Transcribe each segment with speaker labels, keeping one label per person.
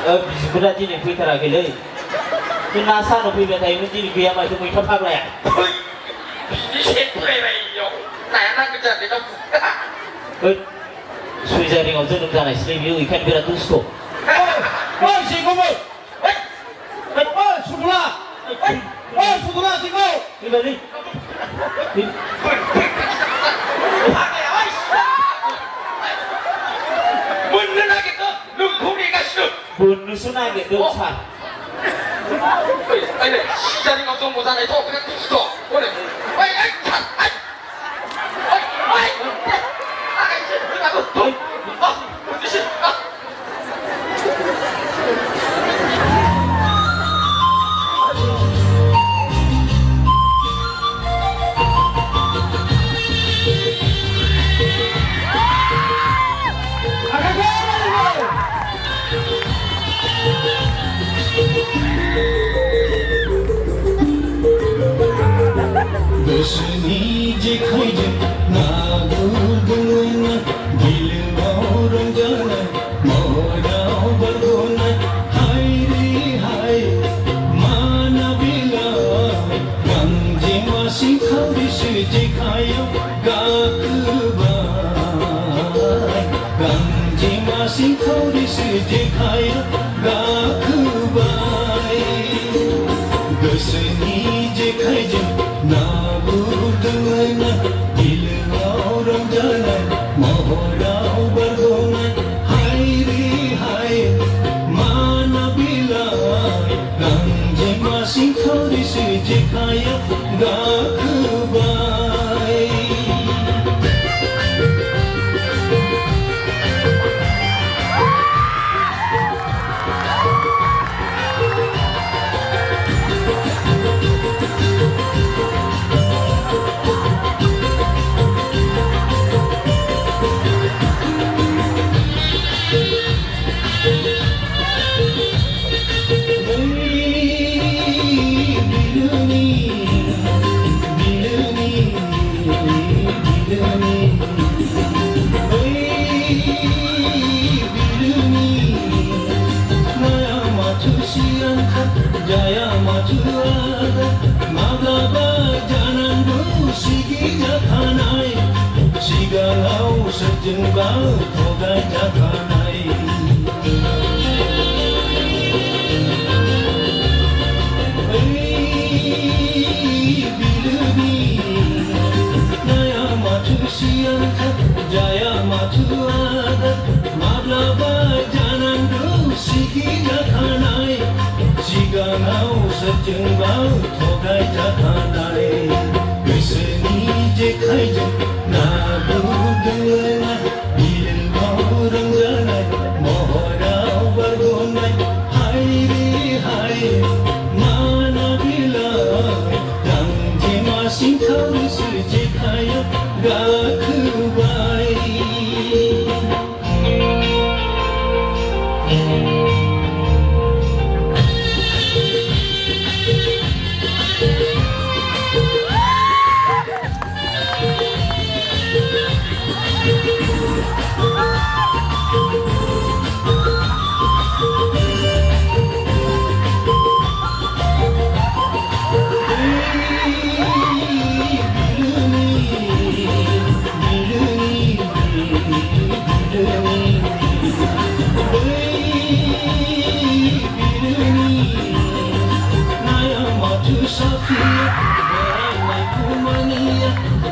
Speaker 1: बिसुफोरा दिनै फैथाराखैलै ना सानाव फैबाय थायोमोन दिनै गैया माथो मैथा फाग्लाया सुइजारिङाव जोनोम जानायसैलै बियो बेखायनो बिराद दुस्थ' बोननोसो नागिरदों सार
Speaker 2: 시자리가 좀 못하네도 그냥 두스도 오늘
Speaker 3: गोसोनि जेखाइजों ना गुरदोंमोन बिलोआव रंजानाय महराव बारग'नाय हाय रे हाय मानाबिलाय गांजेमा सिंखावरिसो जेखाइयाव गाखोबाय गांजेमा सिंखावरिसो जेखाइयाव गाखोबाय गोसोनि जेखाइजों ना गुरदोंमोन बिलोआव रंजानाय महराव बारग'नाय हाय रे हाय मानाबिलाय गांजेमा सिंखावरिसो जेखाइयाव गाखोबाय Jaya majuada maglaba janandu sigi jakanai sigalau sejengba toga jakanai biluni naya majusianta jaya majuada maglaba janandu sigi jakanai सिगाङाव सोरजोंबा थगाय जाखानाय गोसोनि जेखाइजों ना गुरदोंमोन बिलोआव रंजानाय महराव बारग'नाय हाय रे हाय मानाबिलाय गांजेमा सिंखावरिसो जेखाइयाव गाखोबाय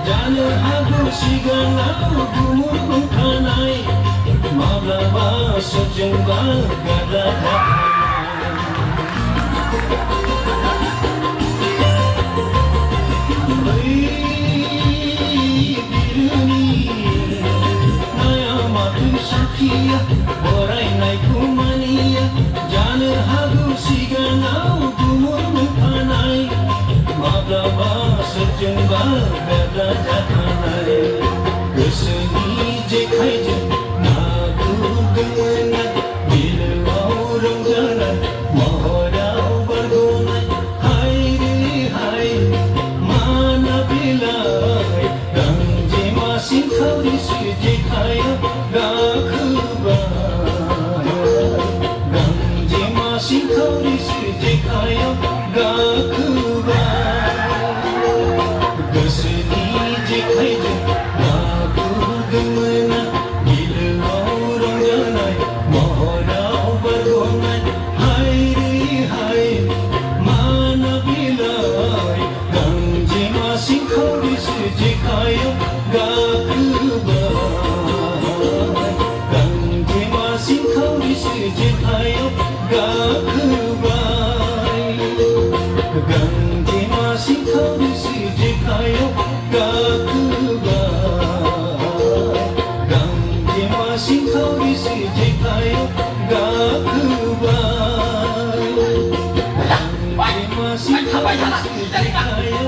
Speaker 3: जानो हागौ सिगाङाव गुमुर बुंखानाय माब्लाबा सोरजोंबा गारला जाखानाय बिलोनि नाया माथो साखिया बरायनायखौ मानिया जानो हागौ सिगाङाव गुमुर बुंखानाय माब्लाबा सोरजोंबा गारला जाखानाय गोसोनि जेखाइजों ना गुरदोंमोन बिलोआव रंजानाय महराव बारग'नाय हाय रे हाय मानाबिलाय गांजेमा सिंखावरिसो जेखाइयाव गाखोबाय
Speaker 2: sampai sana. Jadi enggak.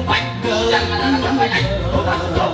Speaker 2: Baik. Jangan sampai.